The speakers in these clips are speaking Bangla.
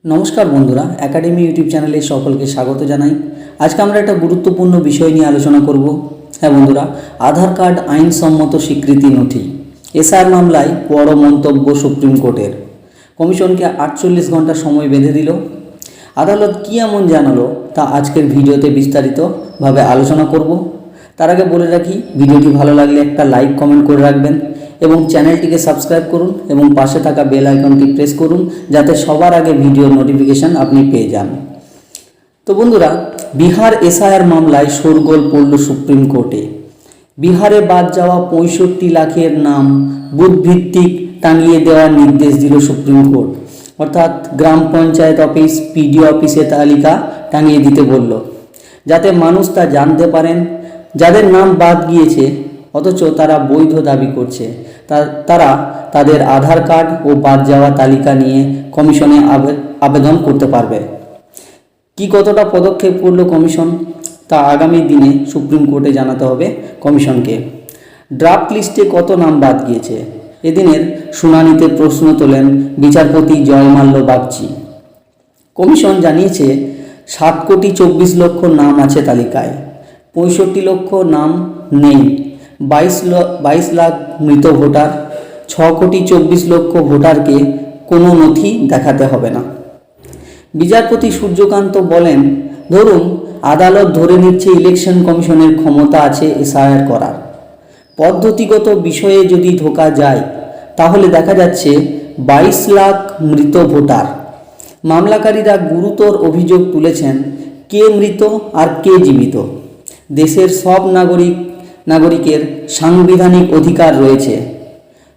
নমস্কার বন্ধুরা, একাডেমি ইউটিউব চ্যানেলে সকলকে স্বাগত জানাই। আজকে আমরা একটা গুরুত্বপূর্ণ বিষয় নিয়ে আলোচনা করব। হ্যাঁ বন্ধুরা, আধার কার্ড আইনসম্মত স্বীকৃতি নথি। এসআর মামলায় বড় মন্তব্য সুপ্রিম কোর্টের। কমিশনকে 48 ঘন্টা সময় বেঁধে দিল। আদালত কী এমন জানালো তা আজকের ভিডিওতে বিস্তারিতভাবে আলোচনা করব। তার আগে বলে রাখি, ভিডিওটি ভালো লাগলে একটা লাইক কমেন্ট করে রাখবেন এবং চ্যানেলটিকে সাবস্ক্রাইব করুন এবং পাশে থাকা বেল আইকনটি প্রেস করুন যাতে সবার আগে ভিডিওর নোটিফিকেশান আপনি পেয়ে যান। তো বন্ধুরা, বিহার এসআইআর মামলায় শোরগোল পড়ল সুপ্রিম কোর্টে। বিহারে বাদ যাওয়া 65 লাখের নাম বুথভিত্তিক টাঙিয়ে দেওয়ার নির্দেশ দিল সুপ্রিম কোর্ট। অর্থাৎ গ্রাম পঞ্চায়েত অফিস, পিডিও অফিসে তালিকা টাঙিয়ে দিতে বলল, যাতে মানুষ তা জানতে পারেন যাদের নাম বাদ গিয়েছে অথচ তারা বৈধ দাবি করছে। তারা তাদের আধার কার্ড ও বাদ যাওয়া তালিকা নিয়ে কমিশনে আবেদন করতে পারবে। কি কতটা পদক্ষেপ করল কমিশন তা আগামী দিনে সুপ্রিম কোর্টে জানাতে হবে কমিশনকে। ড্রাফট লিস্টে কত নাম বাদ গিয়েছে, এদিনের শুনানিতে প্রশ্ন তোলেন বিচারপতি জয়মাল্য বাগচি। কমিশন জানিয়েছে 7,24,00,000 নাম আছে তালিকায়, 65 লক্ষ নাম নেই। 22 লাখ মৃত ভোটার, 6,24,00,000 ভোটারকে কোনো নথি দেখাতে হবে না। বিচারপতি সূর্যকান্ত বলেন, ধরুন আদালত ধরে নিচ্ছে ইলেকশন কমিশনের ক্ষমতা আছে এসআইআর করার। পদ্ধতিগত বিষয়ে যদি ঢোকা যায় তাহলে দেখা যাচ্ছে 22 লাখ মৃত ভোটার। মামলাকারীরা গুরুতর অভিযোগ তুলেছেন, কে মৃত আর কে জীবিত। দেশের সব নাগরিকের সাংবিধানিক অধিকার রয়েছে।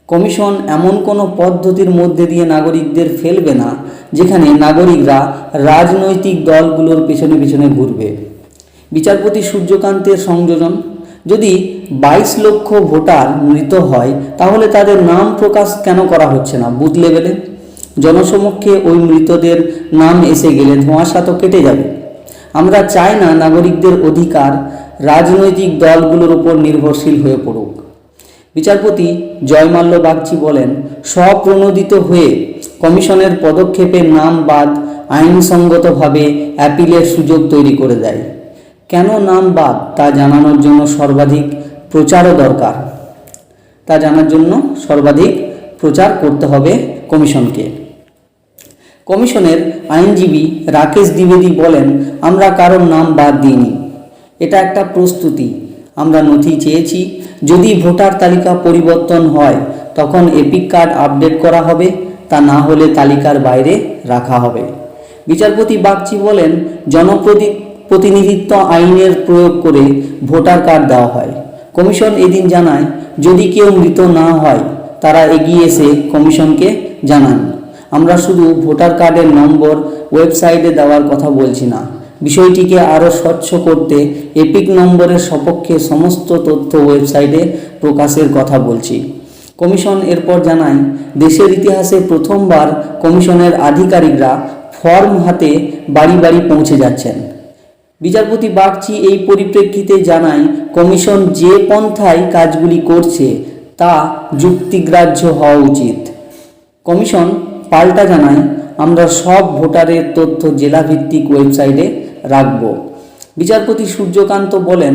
কমিশন এমন কোনো পদ্ধতির মধ্যে দিয়ে নাগরিকদের ফেলবে না যেখানে নাগরিকরা রাজনৈতিক দলগুলোর পেছনে পেছনে ঘুরবে। বিচারপতি সূর্যকান্তের সংযোজন, যদি 22 লক্ষ ভোটার মৃত হয় তাহলে তাদের নাম প্রকাশ কেন করা হচ্ছে না বুথ লেভেলে? জনসমক্ষে ওই মৃতদের নাম এসে গেলে ধোঁয়াশা তো কেটে যাবে। আমরা চাই না নাগরিকদের অধিকার রাজনৈতিক দলগুলোর উপর নির্ভরশীল হয়ে পড়ুক। বিচারপতি জয়মাল্য বাগচি বলেন, স্বপ্রণোদিত হয়ে কমিশনের পদক্ষেপের নাম বাদ আইনসঙ্গতভাবে অ্যাপিলের সুযোগ তৈরি করে দেয়। কেন নাম বাদ তা জানানোর জন্য সর্বাধিক প্রচারও দরকার। তা জানার জন্য সর্বাধিক প্রচার করতে হবে কমিশনকে। কমিশনের আইনজীবী রাকেশ দ্বিবেদী বলেন, আমরা কারোর নাম বাদ দিইনি, এটা একটা প্রস্তুতি। আমরা নথি চেয়েছি, যদি ভোটার তালিকা পরিবর্তন হয় তখন এপিক কার্ড আপডেট করা হবে, তা না হলে তালিকার বাইরে রাখা হবে। বিচারপতি বাগচি বলেন, জনপ্রতিনিধিত্ব আইনের প্রয়োগ করে ভোটার কার্ড দেওয়া হয়। কমিশন এদিন জানায়, যদি কেউ মৃত না হয় তারা এগিয়ে এসে কমিশনকে জানান। আমরা শুধু ভোটার কার্ডের নম্বর ওয়েবসাইটে দেওয়ার কথা বলছি না, বিষয়টিকে আরও স্বচ্ছ করতে এপিক নম্বরের সপক্ষে সমস্ত তথ্য ওয়েবসাইটে প্রকাশের কথা বলছি। কমিশন এরপর জানায়, দেশের ইতিহাসে প্রথমবার কমিশনের আধিকারিকরা ফর্ম হাতে বাড়ি বাড়ি পৌঁছে যাচ্ছেন। বিচারপতি বাগচি এই পরিপ্রেক্ষিতে জানায়, কমিশন যে পন্থায় কাজগুলি করছে তা যুক্তিগ্রাহ্য হওয়া উচিত। কমিশন পাল্টা জানায়, আমরা সব ভোটারের তথ্য জেলাভিত্তিক ওয়েবসাইটে রাখব। বিচারপতি সূর্যকান্ত বলেন,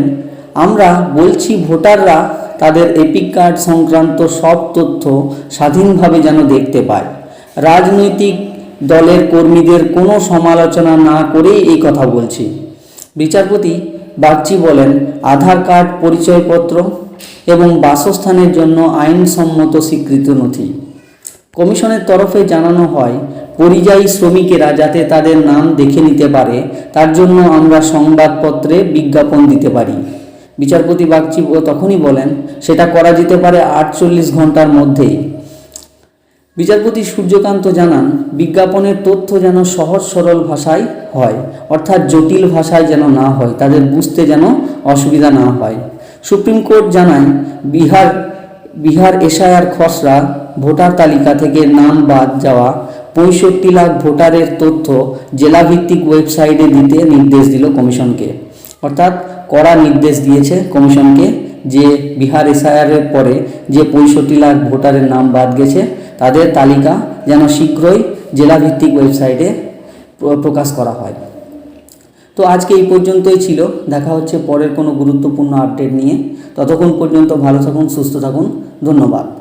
আমরা বলছি ভোটাররা তাদের এপিক কার্ড সংক্রান্ত সব তথ্য স্বাধীনভাবে যেন দেখতে পায়। রাজনৈতিক দলের কর্মীদের কোনো সমালোচনা না করেই এই কথা বলছি। বিচারপতি বাগচি বলেন, আধার কার্ড, পরিচয়পত্র এবং বাসস্থানের জন্য আইনসম্মত স্বীকৃত নথি। কমিশনের তরফে জানানো হয়, পরিযায়ী শ্রমিকেরা যাতে তাদের নাম দেখে নিতে পারে তার জন্য আমরা সংবাদপত্রে বিজ্ঞাপন দিতে পারি। বিচারপতি বাগচি তখনই বলেন, সেটা করা যেতে পারে 48 ঘন্টার মধ্যেই। বিচারপতি সূর্যকান্ত জানান, বিজ্ঞাপনের তথ্য যেন সহজ সরল ভাষায় হয়, অর্থাৎ জটিল ভাষায় যেন না হয়, তাদের বুঝতে যেন অসুবিধা না হয়। সুপ্রিম কোর্ট জানায়, বিহার এসআইআর খসড়া ভোটার তালিকা থেকে নাম বাদ যাওয়া 65 লাখ ভোটারের তথ্য জেলাভিত্তিক ওয়েবসাইটে দিতে নির্দেশ দিল কমিশনকে। অর্থাৎ কড়া নির্দেশ দিয়েছে কমিশনকে যে বিহার এসআইআরের পরে যে 65 লাখ ভোটারের নাম বাদ গেছে তাদের তালিকা যেন শীঘ্রই জেলাভিত্তিক ওয়েবসাইটে প্রকাশ করা হয়। তো আজকে এই পর্যন্তই ছিল। দেখা হচ্ছে পরের কোনো গুরুত্বপূর্ণ আপডেট নিয়ে। ততক্ষণ পর্যন্ত ভালো থাকুন, সুস্থ থাকুন। ধন্যবাদ।